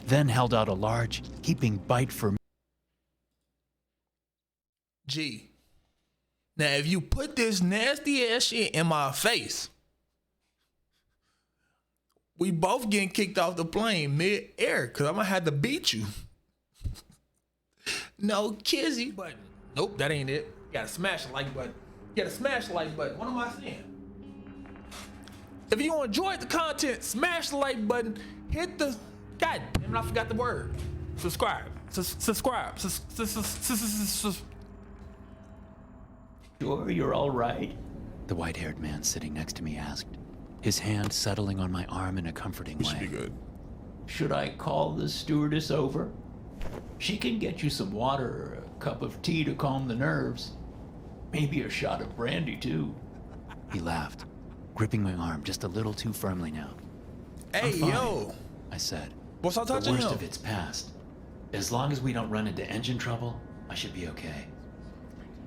then held out a large, heaping bite for me. G. Now, if you put this nasty ass shit in my face, we both getting kicked off the plane mid-air because I'm going to have to beat you. No kizzy button. Nope, that ain't it. You gotta smash the like button. You gotta smash the like button. What am I saying? If you enjoyed the content, smash the like button. Hit the... God damn it, I forgot the word. Subscribe. Subscribe. Sure, you're all right? The white-haired man sitting next to me asked, his hand settling on my arm in a comforting way. Should be good. Should I call the stewardess over? She can get you some water or a cup of tea to calm the nerves. Maybe a shot of brandy, too. He laughed, gripping my arm just a little too firmly now. Hey, yo! I said. What's up, touching the him? worst of it's past. As long as we don't run into engine trouble, I should be okay.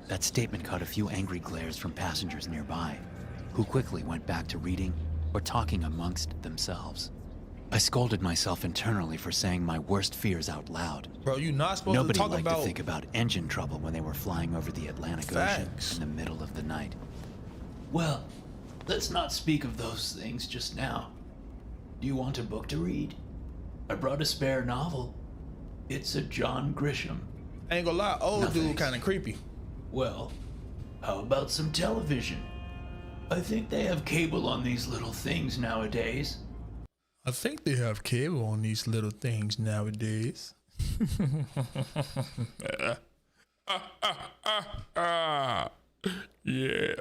That statement caught a few angry glares from passengers nearby, who quickly went back to reading or talking amongst themselves. I scolded myself internally for saying my worst fears out loud. Bro, you not supposed Nobody to talk liked about... to think about engine trouble when they were flying over the Atlantic Facts. Ocean in the middle of the night. Well, let's not speak of those things just now. Do you want a book to read? I brought a spare novel. It's a John Grisham. I ain't gonna lie, old dude kinda creepy. Well, how about some television? I think they have cable on these little things nowadays. I think they have cable on these little things nowadays. Yeah.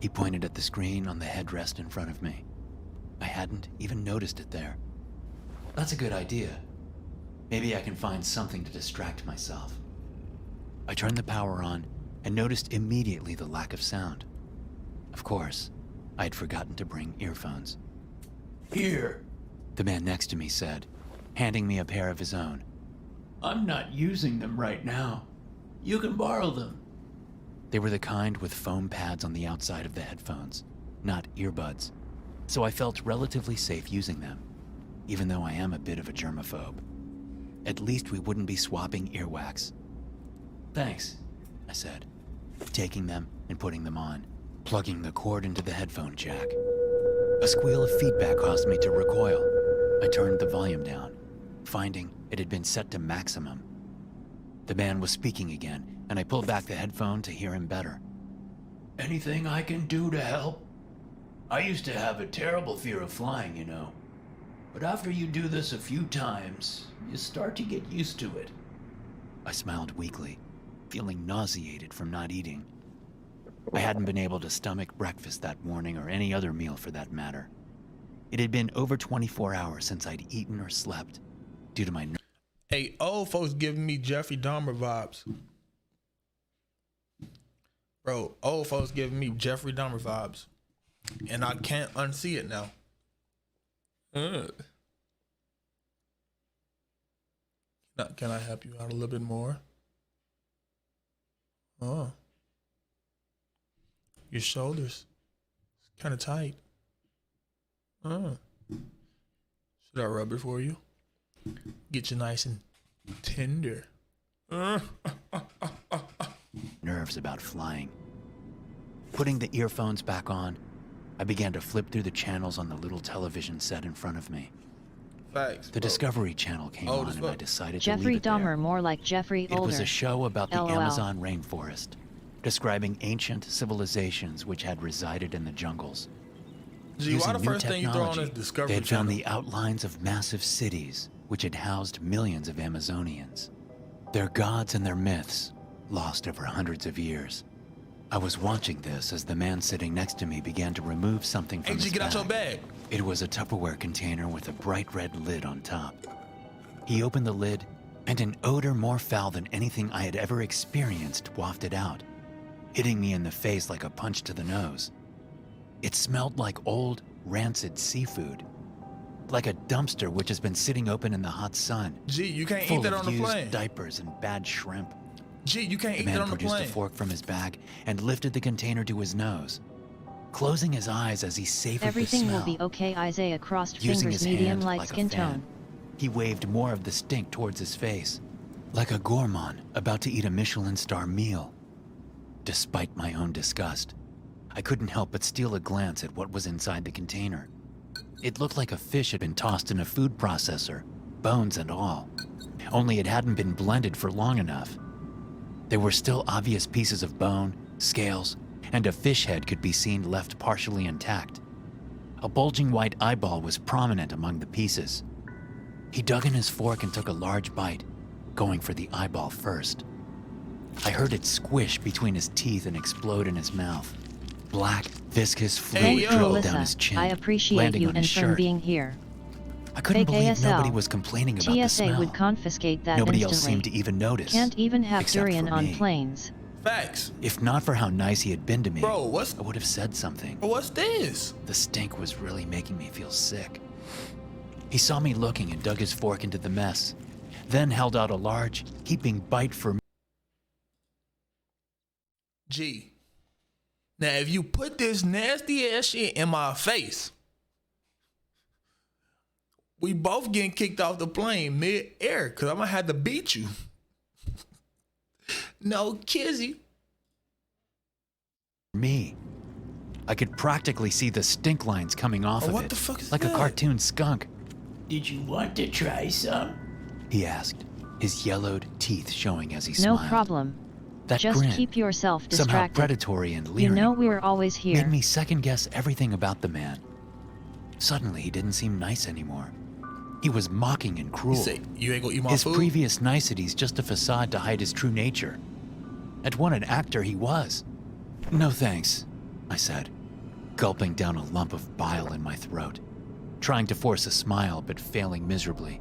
He pointed at the screen on the headrest in front of me. I hadn't even noticed it there. That's a good idea. Maybe I can find something to distract myself. I turned the power on and noticed immediately the lack of sound. Of course, I had forgotten to bring earphones. Here, the man next to me said, handing me a pair of his own. I'm not using them right now. You can borrow them. They were the kind with foam pads on the outside of the headphones, not earbuds, so I felt relatively safe using them, even though I am a bit of a germaphobe. At least we wouldn't be swapping earwax. Thanks, I said, taking them and putting them on, plugging the cord into the headphone jack. A squeal of feedback caused me to recoil. I turned the volume down, finding it had been set to maximum. The man was speaking again, and I pulled back the headphone to hear him better. Anything I can do to help? I used to have a terrible fear of flying, you know. But after you do this a few times, you start to get used to it. I smiled weakly, feeling nauseated from not eating. I hadn't been able to stomach breakfast that morning or any other meal for that matter. It had been over 24 hours since I'd eaten or slept due to my... Hey, old folks giving me Jeffrey Dahmer vibes. Bro, old folks giving me Jeffrey Dahmer vibes. And I can't unsee it now. Can I help you out a little bit more? Oh. Your shoulders. It's kind of tight. Should I rub it for you? Get you nice and tender. Nerves about flying. Putting the earphones back on, I began to flip through the channels on the little television set in front of me. Facts, the Discovery Channel came on and I decided to leave Jeffrey it there. Dahmer, more like Jeffrey older. It was a show about the LOL. Amazon rainforest, describing ancient civilizations which had resided in the jungles. Gee, why the first thing you throw on is Discovery they had found Channel? the outlines of massive cities which had housed millions of Amazonians. Their gods and their myths, lost over hundreds of years. I was watching this as the man sitting next to me began to remove something from his get bag. out your bag. It was a Tupperware container with a bright red lid on top. He opened the lid, and an odor more foul than anything I had ever experienced wafted out, hitting me in the face like a punch to the nose. It smelled like old, rancid seafood, like a dumpster which has been sitting open in the hot sun. Gee, you can't full eat that of on the used plane. diapers and bad shrimp. Gee, you can't The eat that man on the produced plane. a fork from his bag and lifted the container to his nose, closing his eyes as he savored Everything the smell. will be okay. Isaiah crossed Using fingers, his medium hand light like a skin fan, tone. He waved more of the stink towards his face, like a gourmand about to eat a Michelin star meal. Despite my own disgust, I couldn't help but steal a glance at what was inside the container. It looked like a fish had been tossed in a food processor, bones and all. Only it hadn't been blended for long enough. There were still obvious pieces of bone, scales, and a fish head could be seen left partially intact. A bulging white eyeball was prominent among the pieces. He dug in his fork and took a large bite, going for the eyeball first. I heard it squish between his teeth and explode in his mouth. Black, viscous fluid dribbled down his chin, I appreciate landing you on his and for shirt. being here. I couldn't Fake believe ASL. nobody was complaining about the TSA smell. would confiscate that Nobody else instantly. seemed to even notice. Can't even have except durian for on me. planes. Facts. If not for how nice he had been to me, Bro, I would have said something. what's this? The stink was really making me feel sick. He saw me looking and dug his fork into the mess, then held out a large, heaping bite for me. G. Now, if you put this nasty ass shit in my face, we both getting kicked off the plane mid-air because I'm going to have to beat you. No kizzy. Me. I could practically see the stink lines coming off Oh, of what it, the fuck is like that? a cartoon skunk. Did you want to try some? He asked, his yellowed teeth showing as he No smiled. problem. That Just grin, keep yourself somehow distracted. predatory and You leering, know we're always here. made me second-guess everything about the man. Suddenly, he didn't seem nice anymore. He was mocking and You cruel. say, you ain't gonna eat my His food? previous niceties just a facade to hide his true nature. And what an actor he was. No thanks, I said, gulping down a lump of bile in my throat, trying to force a smile but failing miserably.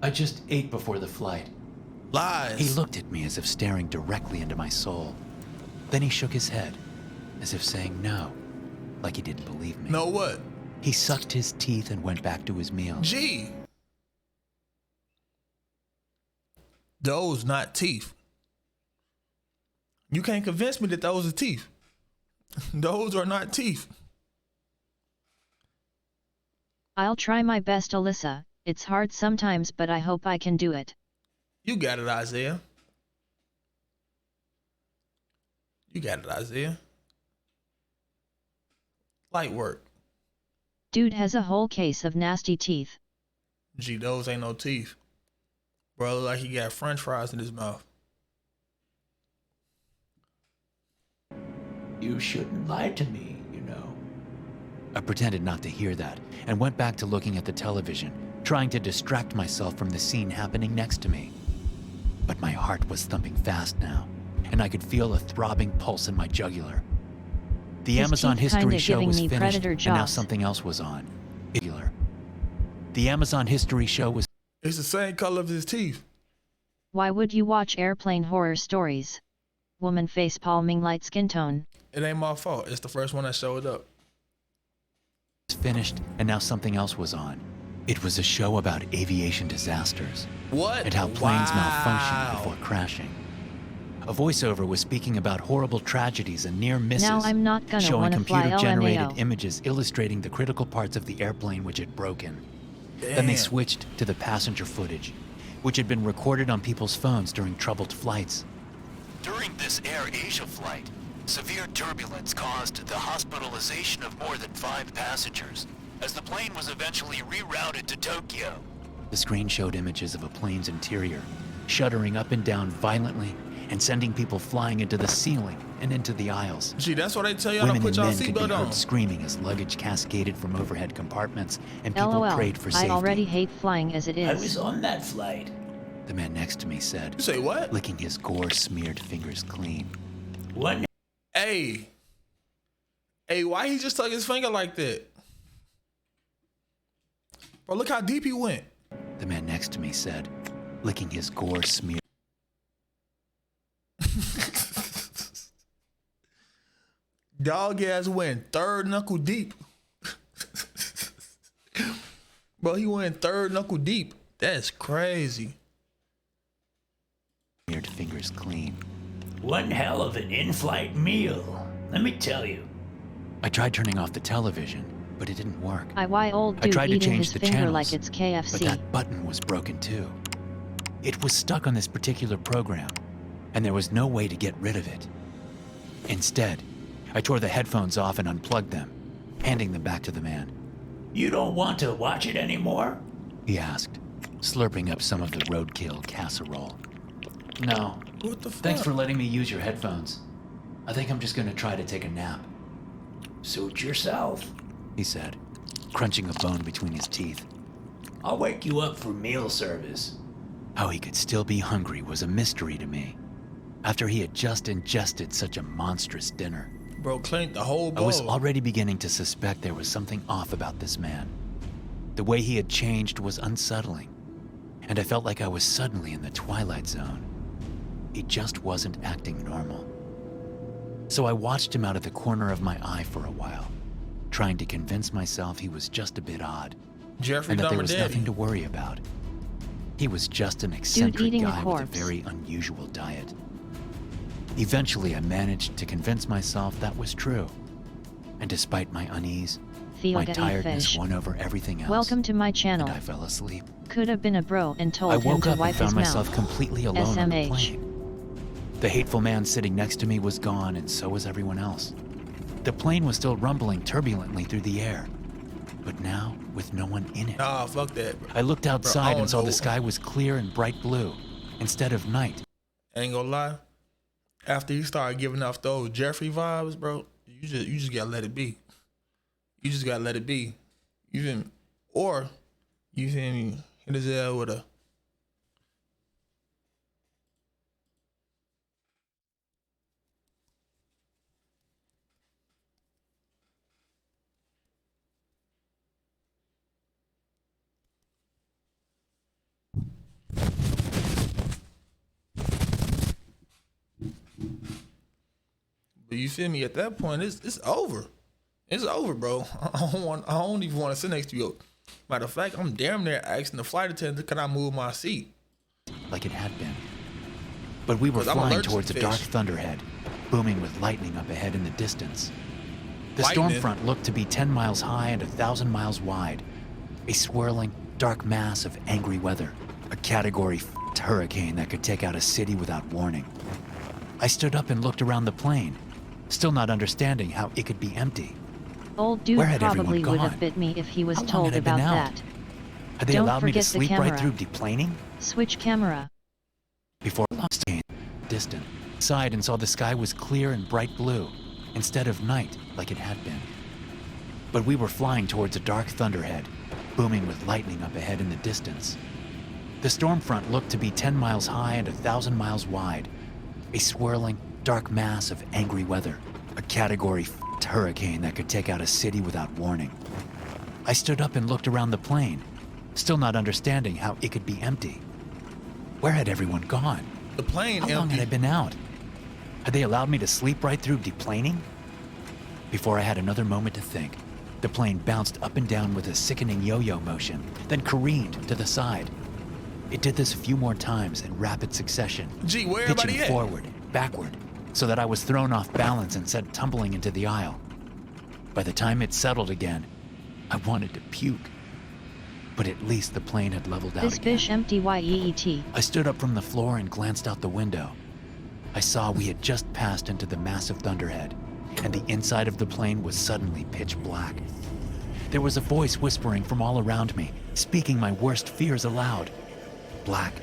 I just ate before the flight. Lies. He looked at me as if staring directly into my soul. Then he shook his head, as if saying no, like he didn't believe me. Know what? He sucked his teeth and went back to his meal. G. Those not teeth. You can't convince me that those are teeth. Those are not teeth. I'll try my best, Alyssa. It's hard sometimes, but I hope I can do it. You got it, Isaiah. You got it, Isaiah. Light work. Dude has a whole case of nasty teeth. Gee, those ain't no teeth. Bro, look like he got french fries in his mouth. You shouldn't lie to me, you know. I pretended not to hear that and went back to looking at the television, trying to distract myself from the scene happening next to me. But my heart was thumping fast now, and I could feel a throbbing pulse in my jugular. The His Amazon teeth History kinda show giving was me finished, predator and now jaws. something else was on. The Amazon History show was It's the same color of his teeth. Why would you watch airplane horror stories? Woman face palming light skin tone. It ain't my fault. It's the first one that showed up. finished, and now something else was on. It was a show about aviation disasters. What? And how planes malfunction Wow. before crashing. A voiceover was speaking about horrible tragedies and near misses, Now I'm not gonna showing wanna fly computer-generated LMAO. images illustrating the critical parts of the airplane which had broken. Then they Damn. switched to the passenger footage, which had been recorded on people's phones during troubled flights. During this Air Asia flight, severe turbulence caused the hospitalization of more than 5 passengers, as the plane was eventually rerouted to Tokyo. The screen showed images of a plane's interior, shuddering up and down violently and sending people flying into the ceiling and into the aisles. Gee, that's why they tell y'all to Women put and y'all men could be seatbelt on. heard screaming as luggage cascaded from overhead compartments and people LOL, prayed for I safety. already hate flying as it I was is. on that flight. The man next to me said, You say what? licking his gore-smeared fingers clean. One Hey. Hey, why he just tuck his finger like that? Bro, look how deep he went. The man next to me said, licking his gore-smeared. Dog ass went third knuckle deep. Bro, he went third knuckle deep. That's crazy. Smeared fingers clean. one hell of an in-flight meal, let me tell you. I tried turning off the television, but it didn't work. Why old I dude tried to eating change his the finger channels, like it's but KFC. that button was broken too. It was stuck on this particular program, and there was no way to get rid of it. Instead, I tore the headphones off and unplugged them, handing them back to the man. You don't want to watch it anymore? He asked, slurping up some of the roadkill casserole. No, What the fuck? thanks for letting me use your headphones. I think I'm just gonna try to take a nap, Suit yourself. he said, crunching a bone between his teeth. I'll wake you up for meal service. How he could still be hungry was a mystery to me, after he had just ingested such a monstrous dinner. Bro, claimed the whole I bowl. was already beginning to suspect there was something off about this man. The way he had changed was unsettling, and I felt like I was suddenly in the Twilight Zone. He just wasn't acting normal. So I watched him out of the corner of my eye for a while, trying to convince myself he was just a bit odd, Jeffrey and that there Dahmer was Daddy. nothing to worry about. He was just an eccentric eating a guy with a corpse. very unusual diet. Eventually, I managed to convince myself that was true, and despite my unease, Feel my getty tiredness fish. won over everything else. Welcome to my channel. And I fell asleep. Could have been a bro and told I him woke to up wipe and found his myself mouth. completely alone on the SMH. plane. The hateful man sitting next to me was gone, and so was everyone else. The plane was still rumbling turbulently through the air, but now with no one in it. Nah, fuck that, bro. I looked outside don't and saw know. the sky was clear and bright blue, instead of night. Ain't gonna lie. After you start giving off those Jeffrey vibes, bro, you just gotta let it be. You just gotta let it be. You feel me? Or you feel me? Hit his ass with a. But you feel me? At that point, it's over. It's over, bro. I don't even want to sit next to you. Matter of fact, I'm damn near asking the flight attendant, can I move my seat? Like it had been. But we were 'Cause I'm flying allergic to towards a dark fish. thunderhead, booming with lightning up ahead in the distance. The storm Lightning? front looked to be 10 miles high and 1,000 miles wide, a swirling, dark mass of angry weather, a category hurricane that could take out a city without warning. I stood up and looked around the plane, still not understanding how it could be empty. Old dude Where had everyone probably would gone? have bit me if he was How long told had I been about out? that. Had they Don't allowed me to forget the sleep right camera. through deplaning? Switch camera. Before I lost it, distant, sighed and saw the sky was clear and bright blue, instead of night like it had been. But we were flying towards a dark thunderhead, booming with lightning up ahead in the distance. The storm front looked to be 10 miles high and 1,000 miles wide, a swirling, dark mass of angry weather, a category hurricane that could take out a city without warning. I stood up and looked around the plane, still not understanding how it could be empty. Where had everyone gone? The plane How long empty. had I been out? Had they allowed me to sleep right through deplaning? Before I had another moment to think, the plane bounced up and down with a sickening yo-yo motion, then careened to the side. It did this a few more times in rapid succession, Gee, where pitching everybody at? forward, backward, so that I was thrown off balance and sent tumbling into the aisle. By the time it settled again, I wanted to puke. But at least the plane had leveled out This again. fish empty yeet. I stood up from the floor and glanced out the window. I saw we had just passed into the massive thunderhead, and the inside of the plane was suddenly pitch black. There was a voice whispering from all around me, speaking my worst fears aloud. Black,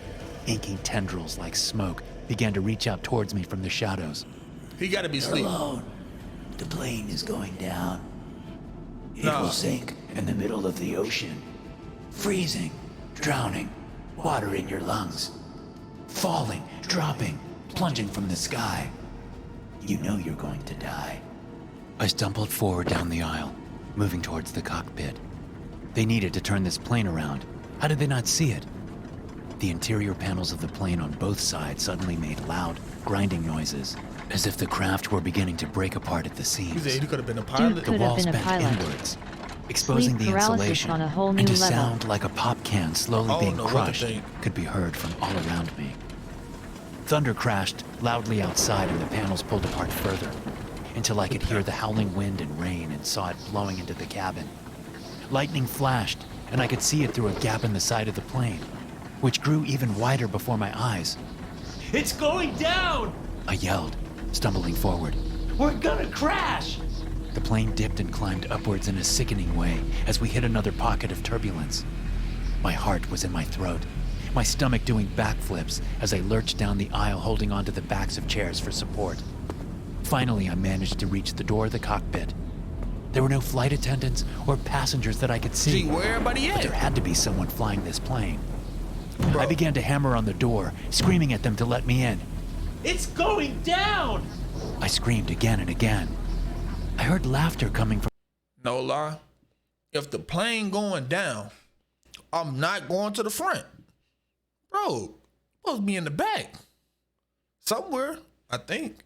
inky tendrils like smoke began to reach out towards me from the shadows. He gotta be asleep. Alone. The plane is going down. It No. will sink in the middle of the ocean. Freezing, drowning, water in your lungs. Falling, dropping, plunging from the sky. You know you're going to die. I stumbled forward down the aisle, moving towards the cockpit. They needed to turn this plane around. How did they not see it? The interior panels of the plane on both sides suddenly made loud, grinding noises, as if the craft were beginning to break apart at the He seams. said he could have been a Dude pilot. The could have walls been a bent pilot. inwards, exposing Sleep the paralysis insulation, on a whole new and a level. sound like a pop can slowly I being don't know what to crushed think. could be heard from all around me. Thunder crashed loudly outside and the panels pulled apart further. until I could hear the howling wind and rain and saw it blowing into the cabin. Lightning flashed, and I could see it through a gap in the side of the plane, which grew even wider before my eyes. It's going down! I yelled, stumbling forward. We're gonna crash! The plane dipped and climbed upwards in a sickening way as we hit another pocket of turbulence. My heart was in my throat, my stomach doing backflips as I lurched down the aisle holding onto the backs of chairs for support. Finally, I managed to reach the door of the cockpit. There were no flight attendants or passengers that I could see. Gee, where everybody But at? there had to be someone flying this plane. Bro. I began to hammer on the door, screaming at them to let me in. It's going down! I screamed again and again. I heard laughter coming from... No lie. If the plane going down, I'm not going to the front. Bro, supposed to be in the back. Somewhere, I think.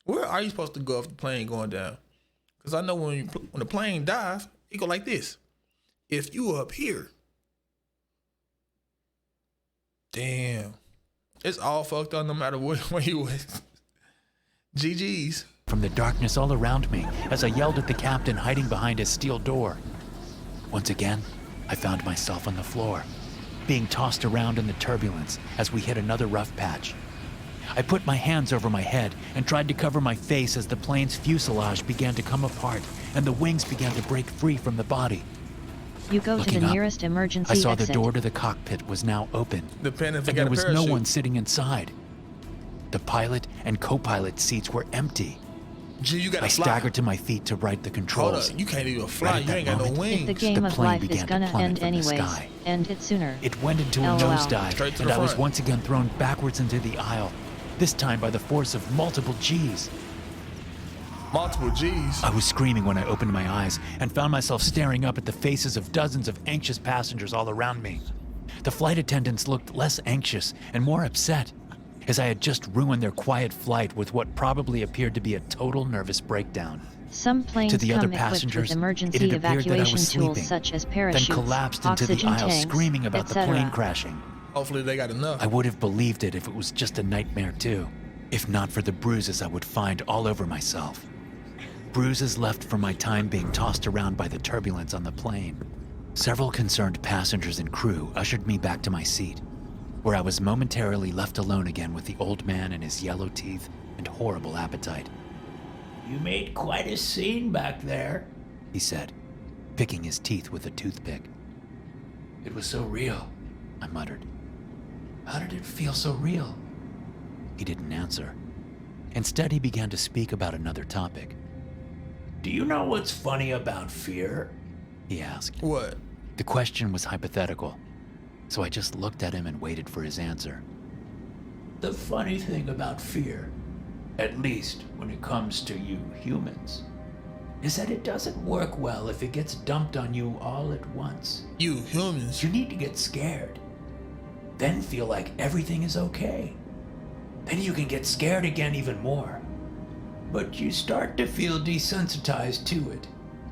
Where are you supposed to go if the plane going down? Because I know when the plane dives, it go like this. If you up here, damn, it's all fucked up no matter where you was. GG's. from the darkness all around me as I yelled at the captain hiding behind his steel door. Once again, I found myself on the floor, being tossed around in the turbulence as we hit another rough patch. I put my hands over my head and tried to cover my face as the plane's fuselage began to come apart and the wings began to break free from the body. You go to Looking the up, nearest emergency I saw exit. the door to the cockpit was now open, Depending if they and got there a was no parachute. one sitting inside. The pilot and co-pilot seats were empty. Gee, you gotta I fly. staggered to my feet to right the Hold controls. up, you can't even fly. Right at You ain't got that no moment, wings. If the game The of plane life is began to gonna plummet end from the anyways, sky. end it sooner. It went into a LOL. nosedive, Straight to and the I was front. once again thrown backwards into the aisle, this time by the force of multiple G's. Multiple G's. I was screaming when I opened my eyes and found myself staring up at the faces of dozens of anxious passengers all around me. The flight attendants looked less anxious and more upset, as I had just ruined their quiet flight with what probably appeared to be a total nervous breakdown. Some planes To the come other equipped passengers, with it emergency had appeared that I was evacuation tools sleeping, such as then parachutes, collapsed into the oxygen aisle tanks, screaming about the etc. plane crashing. Hopefully they got enough. I would have believed it if it was just a nightmare too, if not for the bruises I would find all over myself. Bruises left from my time being tossed around by the turbulence on the plane. Several concerned passengers and crew ushered me back to my seat, where I was momentarily left alone again with the old man and his yellow teeth and horrible appetite. You made quite a scene back there. He said, picking his teeth with a toothpick. It was so real. I muttered. How did it feel so real? He didn't answer. Instead, he began to speak about another topic. Do you know what's funny about fear? He asked. What? The question was hypothetical, so I just looked at him and waited for his answer. The funny thing about fear, at least when it comes to you humans, is that it doesn't work well if it gets dumped on you all at once. You humans. You need to get scared, then feel like everything is okay. Then you can get scared again even more. But you start to feel desensitized to it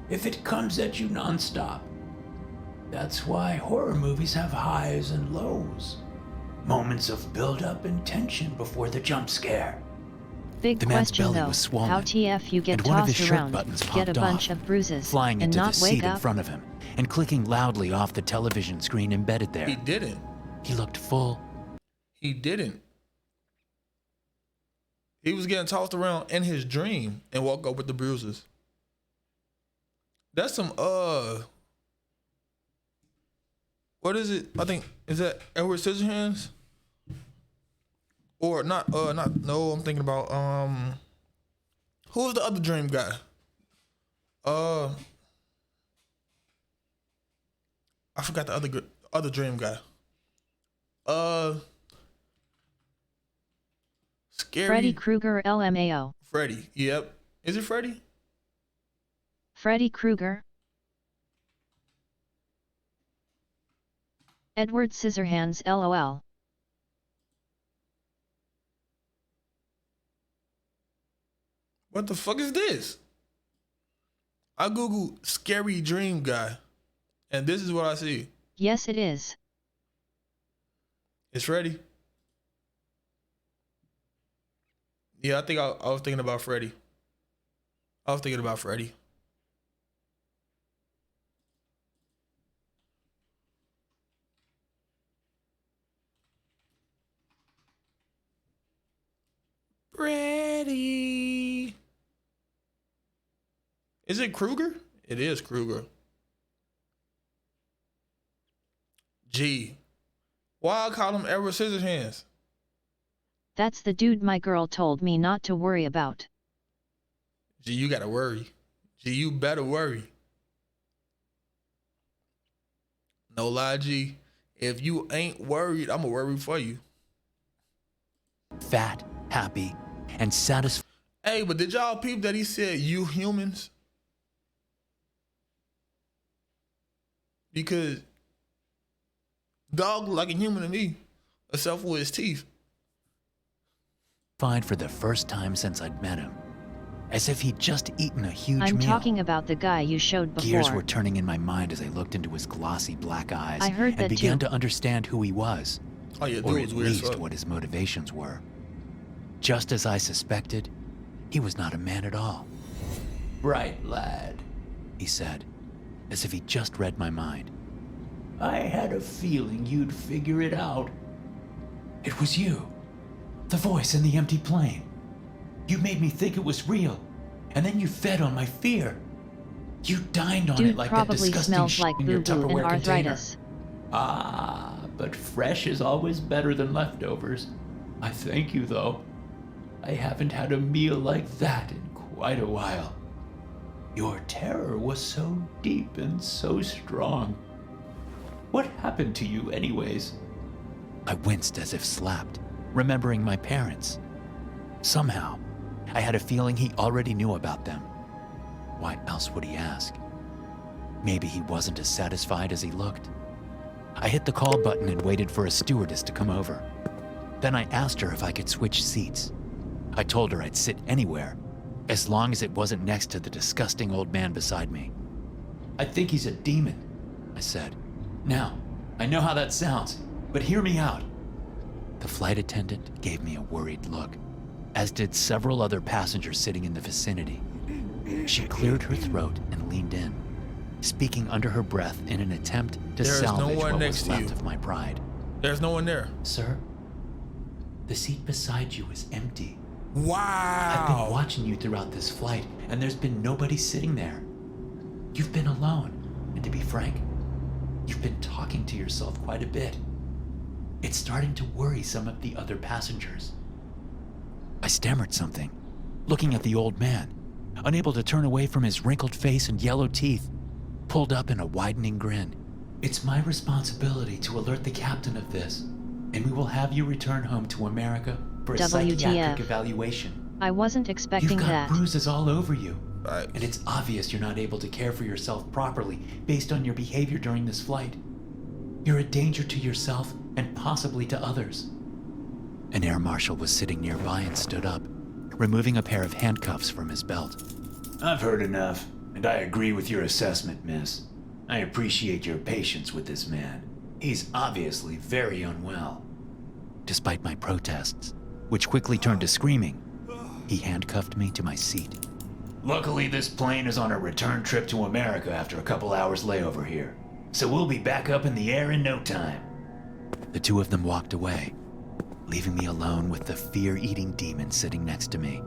if it comes at you nonstop. That's why horror movies have highs and lows. Moments of build-up and tension before the jump scare. Big The man's question belly though, was swollen, how TF you get and one of his tossed shirt around, buttons get a popped bunch off, of bruises, flying and into the not wake seat in up? front of him and clicking loudly off the television screen embedded there. He didn't. He looked full. He didn't. He was getting tossed around in his dream and woke up with the bruises. That's some what is it? I think is that Edward Scissorhands? Or not no, I'm thinking about who was the other dream guy? I forgot the other dream guy. Scary Freddy Krueger LMAO. Freddy. Yep. Is it Freddy? Freddy Krueger? Edward Scissorhands LOL. What the fuck is this? I googled scary dream guy, and this is what I see. Yes it is. It's Freddy. Yeah, I think I was thinking about Freddy. I was thinking about Freddy. Freddy. Is it Krueger? It is Krueger. G. Why I call him Edward Scissorhands? That's the dude my girl told me not to worry about. G, you gotta worry. G, you better worry. No lie, G. If you ain't worried, I'ma worry for you. Fat, happy, and satisfied. Hey, but did y'all peep that he said you humans? Because dog look like a human to me, except for his teeth. For the first time since I'd met him, as if he'd just eaten a huge I'm meal. talking about the guy you showed before. Gears were turning in my mind as I looked into his glossy black eyes I heard and that began too. to understand who he was, Oh yeah, or dude at was weird as least fuck. what his motivations were. Just as I suspected, he was not a man at all. Bright lad. He said, as if he just read my mind. I had a feeling you'd figure it out. It was you. The voice in the empty plane. You made me think it was real, and then you fed on my fear. You dined on Dude it like that probably disgusting smells shit like in your boo-boo and Tupperware arthritis. Ah, but fresh is always better than leftovers. I thank you, though. I haven't had a meal like that in quite a while. Your terror was so deep and so strong. What happened to you, anyways? I winced as if slapped, remembering my parents. Somehow, I had a feeling he already knew about them. Why else would he ask? Maybe he wasn't as satisfied as he looked. I hit the call button and waited for a stewardess to come over. Then I asked her if I could switch seats. I told her I'd sit anywhere, as long as it wasn't next to the disgusting old man beside me. I think he's a demon, I said. Now, I know how that sounds, but hear me out. The flight attendant gave me a worried look, as did several other passengers sitting in the vicinity. She cleared her throat and leaned in, speaking under her breath in an attempt to There is no salvage one what next was to left you. of my pride. There's no one there. Sir, the seat beside you is empty. Wow. I've been watching you throughout this flight, and there's been nobody sitting there. You've been alone, and to be frank, you've been talking to yourself quite a bit. It's starting to worry some of the other passengers. I stammered something, looking at the old man, unable to turn away from his wrinkled face and yellow teeth, pulled up in a widening grin. It's my responsibility to alert the captain of this, and we will have you return home to America for a WTF. psychiatric evaluation. I wasn't expecting You've got that. bruises all over you, Right. and it's obvious you're not able to care for yourself properly based on your behavior during this flight. You're a danger to yourself and possibly to others. An air marshal was sitting nearby and stood up, removing a pair of handcuffs from his belt. I've heard enough, and I agree with your assessment, miss. I appreciate your patience with this man. He's obviously very unwell. Despite my protests, which quickly turned to screaming, he handcuffed me to my seat. Luckily, this plane is on a return trip to America after a couple hours layover here, so we'll be back up in the air in no time. The two of them walked away, leaving me alone with the fear-eating demon sitting next to me.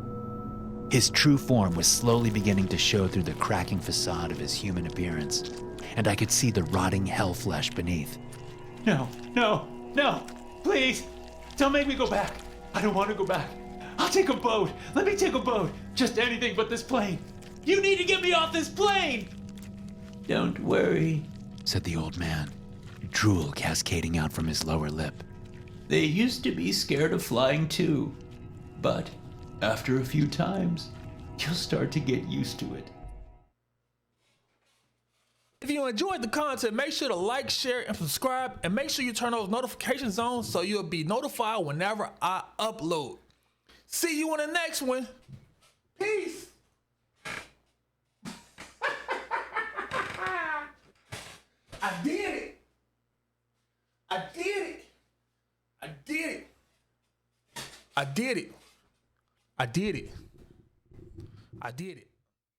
His true form was slowly beginning to show through the cracking facade of his human appearance, and I could see the rotting hell flesh beneath. No, no, no, please, don't make me go back. I don't want to go back. I'll take a boat. Let me take a boat. Just anything but this plane. You need to get me off this plane. Don't worry, Said the old man, drool cascading out from his lower lip. they used to be scared of flying too. But after a few times, you'll start to get used to it. If you enjoyed the content, make sure to like, share, and subscribe, and make sure you turn those notifications on so you'll be notified whenever I upload. See you on the next one. Peace. I did it. I did it. I did it. I did it. I did it. I did it.